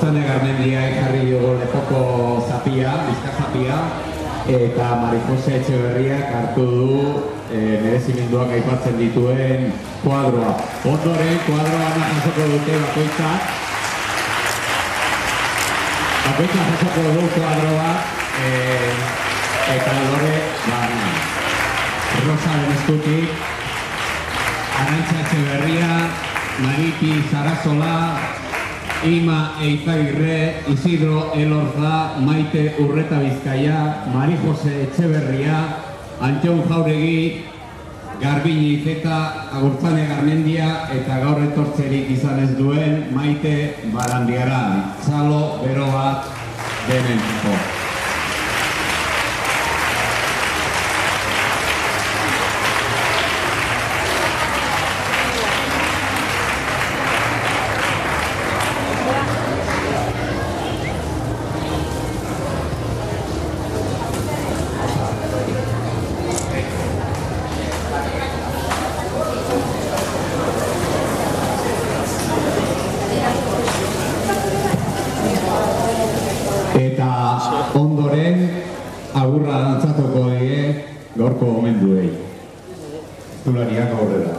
Agurtzane Garmendia ekarri dugu lepoko zapia, bizkar zapia, eta Mari Jose Etxeberriak hartu du merezimenduak aipatzen dituen kuadroa. Ondoren, kuadroa jasoko dute bakoitzak. Bakoitzak jasoko du kuadroa, eta lore, Rosa Benestutik, Arantxa Etxeberria, Mariti Zarazola, Ima Eizagirre, Isidro Elorza, Maite Urreta Bizkaia, Mari Jose Etxeberria, Antxon Jauregi, Garbini Izeta, Agurtzane Garmendia, eta gaur etortzerik izan ez duen Maite Barandiaran, txalo bero bat denentzako. Ondoren, agurra dantzatuko die gaurko gomenduei. Zulariak aurrera.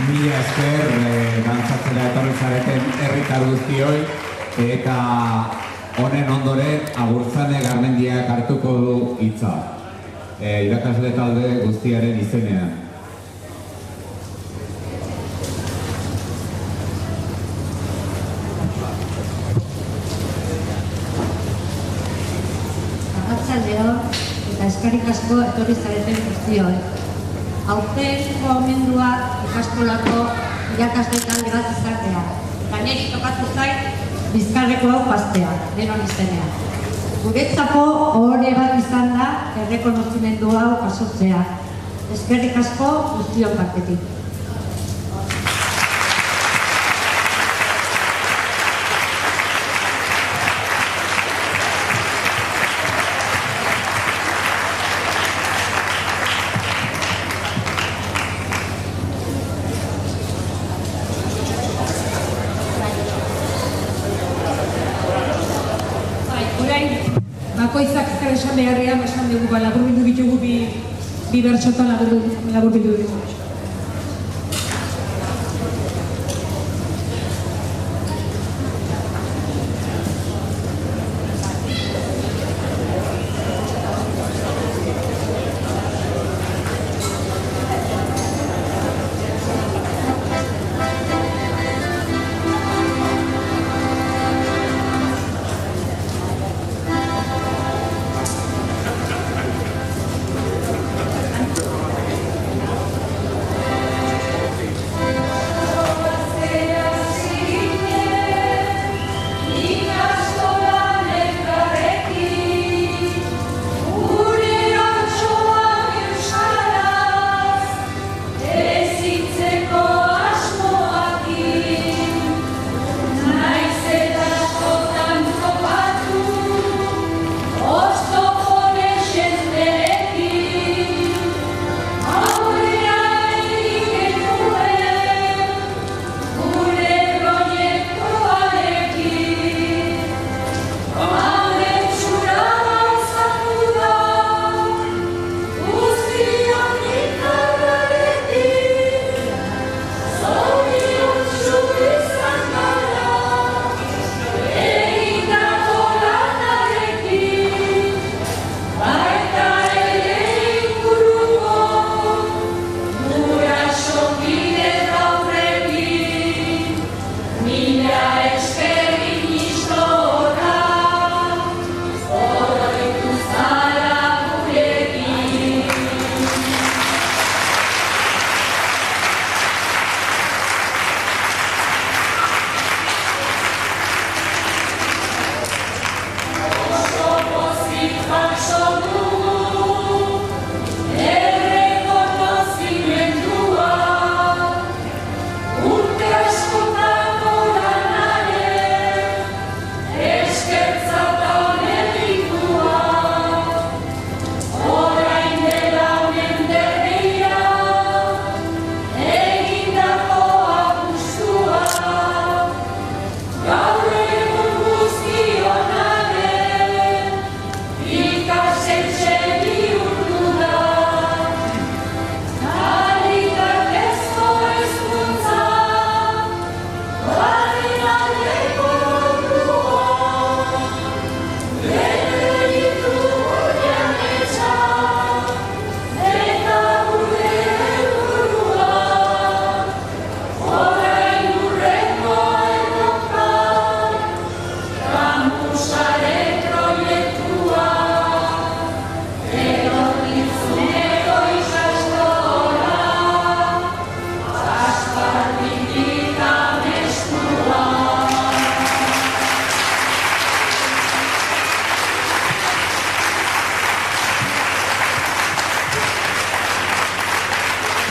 Mila esker dantzatzera etorri zareten herritar guztioi, eta honen ondoren Agurtzane Garmendiak hartuko du hitza. Irakasle talde guztiaren izenean. Arratsaldeon eta eskerrik asko etorri zareten guztioi. Aurten gomenduak ikastolako irakasle talde bat izatea. Eta niri tokatu zait Bizkarreko hau pastea, denon izenean. Guretzako ohore bat izan da errekonozimendu hau jasotzea. Eskerrik asko guztion partetik. Bakoitzak zer esan beharrean esan dugu, laburbildu ditugu bi bertsotan laburbildu ditugu.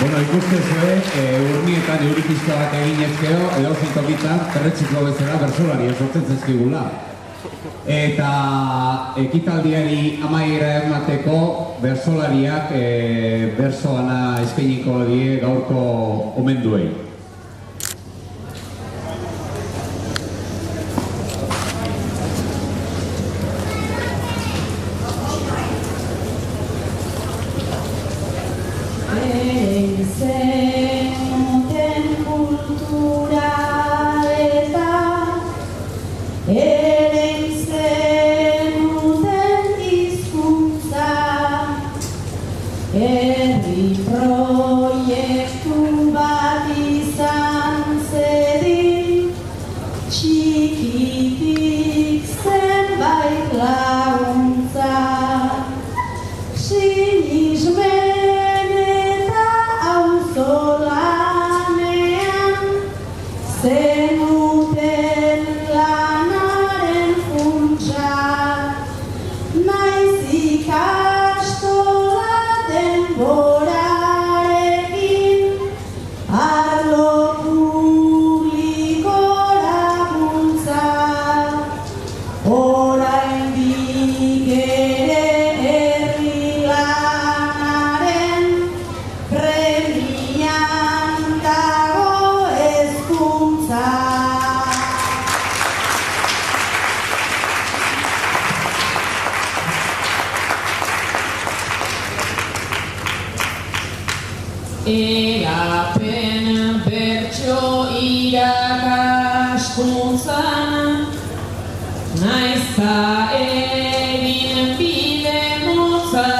Bueno, ikustezue, urnietan euri pizka bat egin ezkero, edo zintokitan, perretxiko bezala bersolari esortzen zezkigula. Eta ekitaldiari amaiera emateko bersolariak bersoana eskainiko die gaurko omenduei. Egapen bertso irakaskuntzan naizta egin bide motza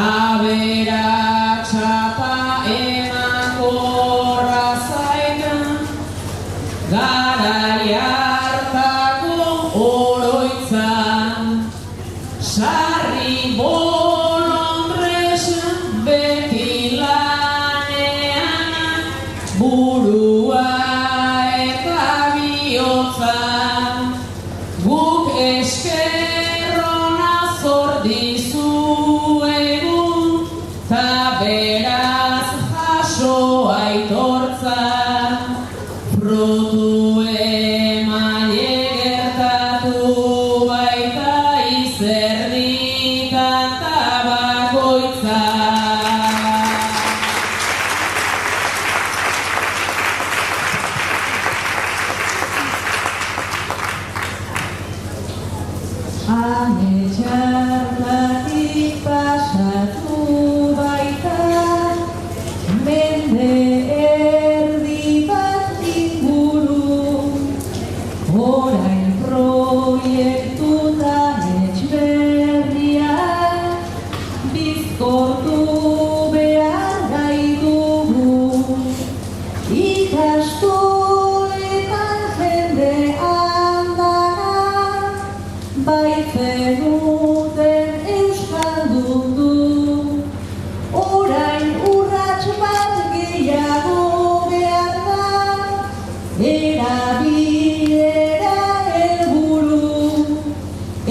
aberatsapa emakorra zaitan garai hartako oroitzan sarri burua eta bihotza guk eskerrona zor dizuegu ta beraz jaso aitortza frutu emaile gertatu baita izerditan ta bakoitza. Ametxarlatik pasatu baita mende erdi bat inguru orain proiektutan etxberria bizkortu behar gai dugu ikastoletan jende andana baizenuten euskaldun du orain urrats bat gehiago behar da erabilera helburu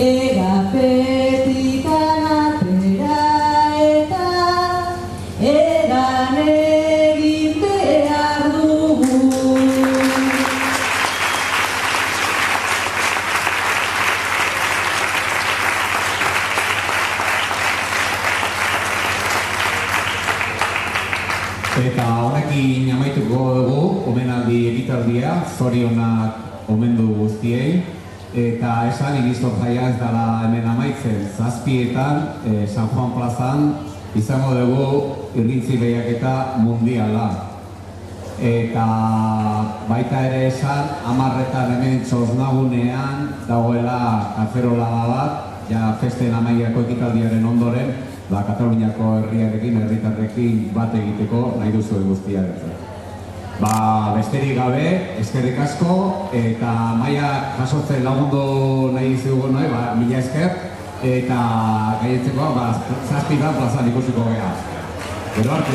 egapetikan atera eta egan egin behar dugu. Eta horrekin amaituko dugu, omenaldi egitaldia, zorionak omendu guztiei. Eta esan, Iristor jaia ez dela hemen amaitzen, zazpietan, San Juan plazan, izango dugu irrintzi lehiaketa mundiala. Eta baita ere esan, 10:00 hemen Txosnagunean dagoela kaferola bat, ja festen amaiako ekitaldiaren ondoren, Kataluniako herriarekin, herritarrekin bat egiteko nahi duzuen guztiarekin. Besterik gabe, eskerrik asko, eta maia jasotzen lagundu nahi dizugu nahi, mila esker, eta gaietzeko, 7 plazan ikusiko geha. Gero arte.